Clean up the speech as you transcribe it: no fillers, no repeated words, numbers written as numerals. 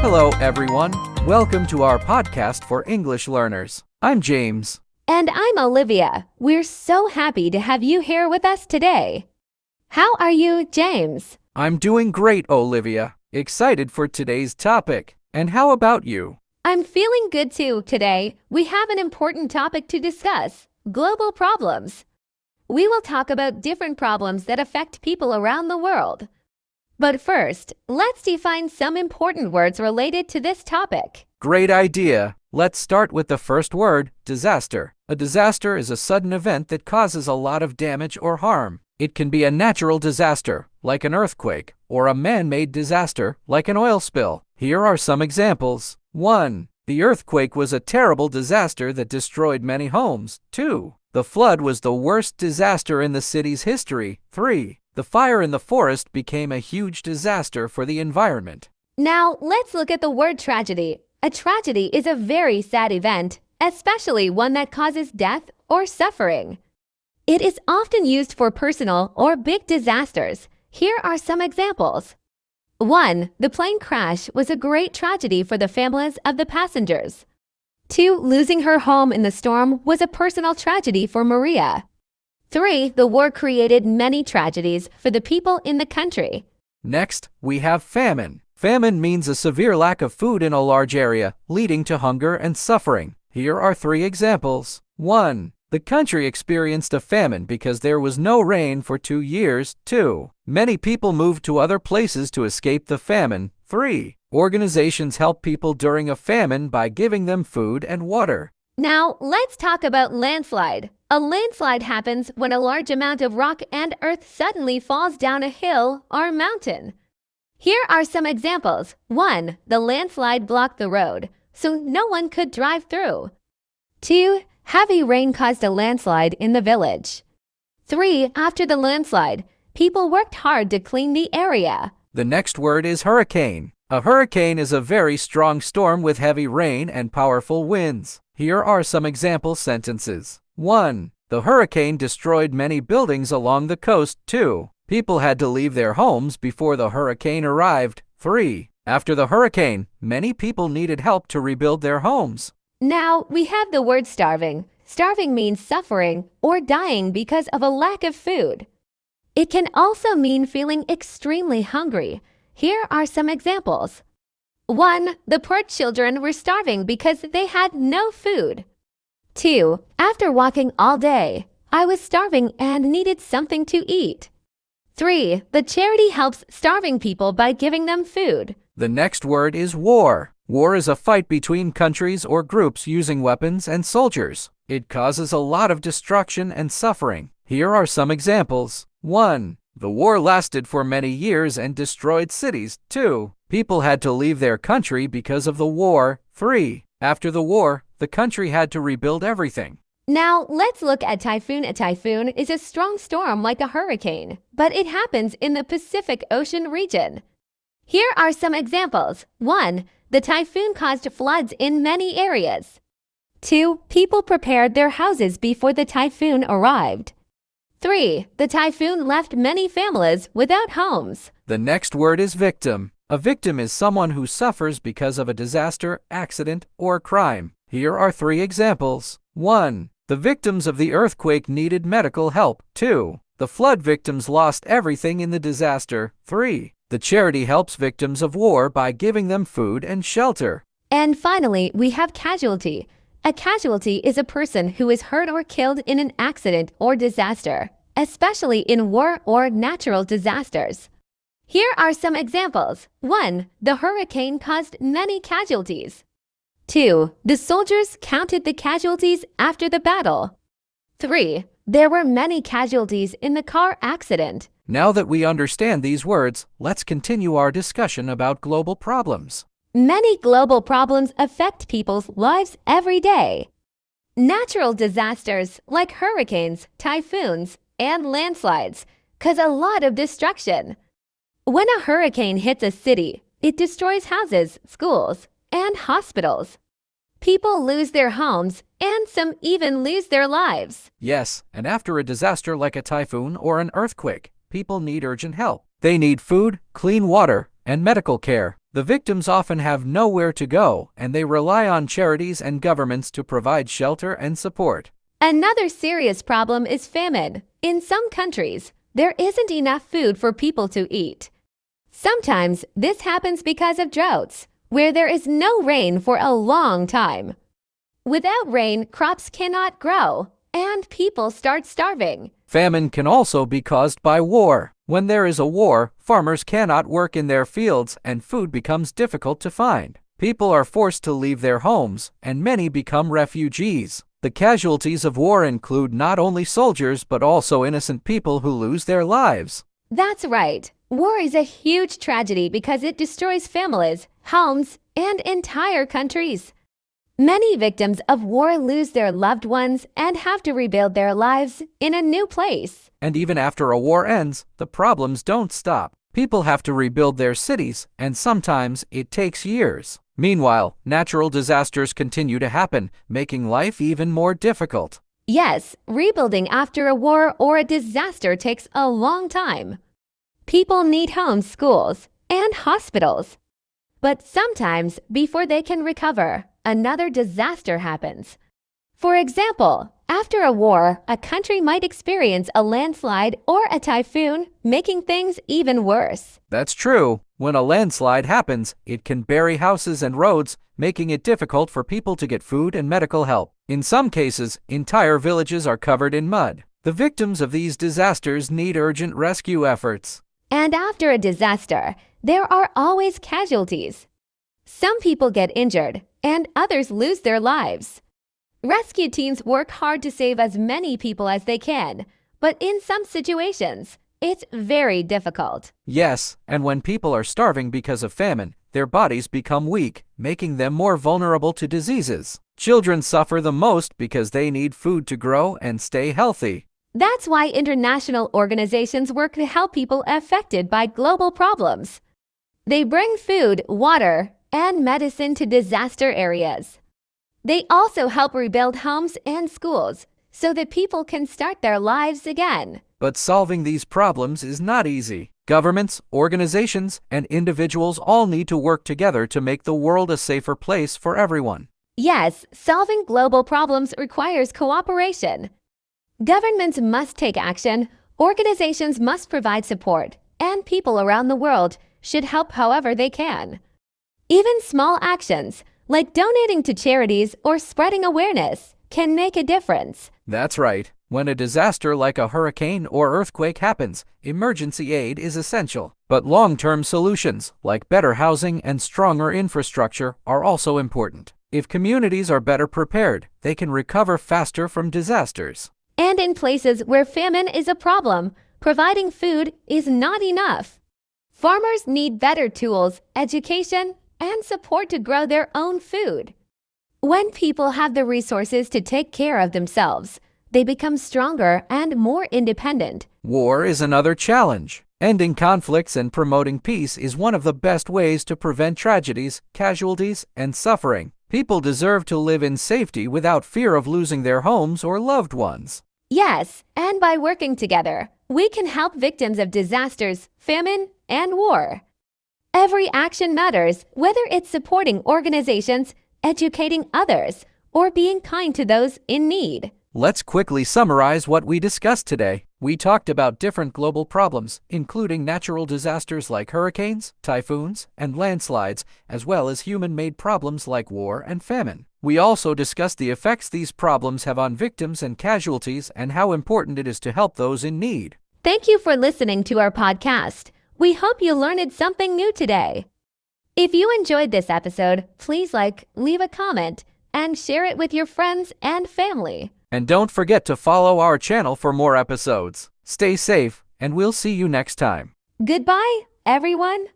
Hello, everyone. Welcome to our podcast for English learners. I'm James. And I'm Olivia. We're so happy to have you here with us today. How are you, James? I'm doing great, Olivia. Excited for today's topic. And how about you? I'm feeling good too today. We have an important topic to discuss: global problems. We will talk about different problems that affect people around the world. But first, let's define some important words related to this topic. Great idea. Let's start with the first word, disaster. A disaster is a sudden event that causes a lot of damage or harm. It can be a natural disaster, like an earthquake, or a man-made disaster, like an oil spill. Here are some examples. 1. The earthquake was a terrible disaster that destroyed many homes. 2. The flood was the worst disaster in the city's history. 3. The fire in the forest became a huge disaster for the environment. Now, let's look at the word tragedy. A tragedy is a very sad event, especially one that causes death or suffering. It is often used for personal or big disasters. Here are some examples. 1. The plane crash was a great tragedy for the families of the passengers. 2. Losing her home in the storm was a personal tragedy for Maria. 3. The war created many tragedies for the people in the country. Next, we have famine. Famine means a severe lack of food in a large area, leading to hunger and suffering. Here are 3 examples. 1. The country experienced a famine because there was no rain for 2 years. 2. Many people moved to other places to escape the famine. 3. Organizations help people during a famine by giving them food and water. Now, let's talk about landslide. A landslide happens when a large amount of rock and earth suddenly falls down a hill or mountain. Here are some examples. 1. The landslide blocked the road, so no one could drive through. 2. Heavy rain caused a landslide in the village. 3. After the landslide, people worked hard to clean the area. The next word is hurricane. A hurricane is a very strong storm with heavy rain and powerful winds. Here are some example sentences. 1. The hurricane destroyed many buildings along the coast. 2. People had to leave their homes before the hurricane arrived. 3. After the hurricane, many people needed help to rebuild their homes. Now, we have the word starving. Starving means suffering or dying because of a lack of food. It can also mean feeling extremely hungry. Here are some examples. 1. The poor children were starving because they had no food. 2. After walking all day, I was starving and needed something to eat. 3. The charity helps starving people by giving them food. The next word is war. War is a fight between countries or groups using weapons and soldiers. It causes a lot of destruction and suffering. Here are some examples. 1. The war lasted for many years and destroyed cities. 2. People had to leave their country because of the war. 3. After the war, the country had to rebuild everything. Now, let's look at typhoon. A typhoon is a strong storm like a hurricane, but it happens in the Pacific Ocean region. Here are some examples. 1. The typhoon caused floods in many areas. 2. People prepared their houses before the typhoon arrived. 3. The typhoon left many families without homes. The next word is victim. A victim is someone who suffers because of a disaster, accident, or crime. Here are 3 examples. 1. The victims of the earthquake needed medical help. 2. The flood victims lost everything in the disaster. 3. The charity helps victims of war by giving them food and shelter. And finally, we have casualty. A casualty is a person who is hurt or killed in an accident or disaster, especially in war or natural disasters. Here are some examples. 1. The hurricane caused many casualties. 2. The soldiers counted the casualties after the battle. 3. There were many casualties in the car accident. Now that we understand these words, let's continue our discussion about global problems. Many global problems affect people's lives every day. Natural disasters like hurricanes, typhoons, and landslides cause a lot of destruction. When a hurricane hits a city, it destroys houses, schools, and hospitals. People lose their homes, and some even lose their lives. Yes, and after a disaster like a typhoon or an earthquake, people need urgent help. They need food, clean water, and medical care. The victims often have nowhere to go, and they rely on charities and governments to provide shelter and support. Another serious problem is famine. In some countries, there isn't enough food for people to eat. Sometimes this happens because of droughts, where there is no rain for a long time. Without rain, crops cannot grow, and people start starving. Famine can also be caused by war. When there is a war, farmers cannot work in their fields and food becomes difficult to find. People are forced to leave their homes, and many become refugees. The casualties of war include not only soldiers but also innocent people who lose their lives. That's right. War is a huge tragedy because it destroys families, homes, and entire countries. Many victims of war lose their loved ones and have to rebuild their lives in a new place. And even after a war ends, the problems don't stop. People have to rebuild their cities, and sometimes it takes years. Meanwhile, natural disasters continue to happen, making life even more difficult. Yes, rebuilding after a war or a disaster takes a long time. People need homes, schools, and hospitals. But sometimes, before they can recover, another disaster happens. For example, after a war, a country might experience a landslide or a typhoon, making things even worse. That's true. When a landslide happens, it can bury houses and roads, making it difficult for people to get food and medical help. In some cases, entire villages are covered in mud. The victims of these disasters need urgent rescue efforts. And after a disaster, there are always casualties. Some people get injured, and others lose their lives. Rescue teams work hard to save as many people as they can, but in some situations, it's very difficult. Yes, and when people are starving because of famine, their bodies become weak, making them more vulnerable to diseases. Children suffer the most because they need food to grow and stay healthy. That's why international organizations work to help people affected by global problems. They bring food, water, and medicine to disaster areas. They also help rebuild homes and schools so that people can start their lives again. But solving these problems is not easy. Governments, organizations, and individuals all need to work together to make the world a safer place for everyone. Yes, solving global problems requires cooperation. Governments must take action, organizations must provide support, and people around the world should help however they can. Even small actions, like donating to charities or spreading awareness, can make a difference. That's right. When a disaster like a hurricane or earthquake happens, emergency aid is essential. But long-term solutions, like better housing and stronger infrastructure, are also important. If communities are better prepared, they can recover faster from disasters. And in places where famine is a problem, providing food is not enough. Farmers need better tools, education, and support to grow their own food. When people have the resources to take care of themselves, they become stronger and more independent. War is another challenge. Ending conflicts and promoting peace is one of the best ways to prevent tragedies, casualties, and suffering. People deserve to live in safety without fear of losing their homes or loved ones. Yes, and by working together, we can help victims of disasters, famine, and war. Every action matters, whether it's supporting organizations, educating others, or being kind to those in need. Let's quickly summarize what we discussed today. We talked about different global problems, including natural disasters like hurricanes, typhoons, and landslides, as well as human-made problems like war and famine. We also discussed the effects these problems have on victims and casualties and how important it is to help those in need. Thank you for listening to our podcast. We hope you learned something new today. If you enjoyed this episode, please leave a comment, and share it with your friends and family. And don't forget to follow our channel for more episodes. Stay safe, and we'll see you next time. Goodbye, everyone.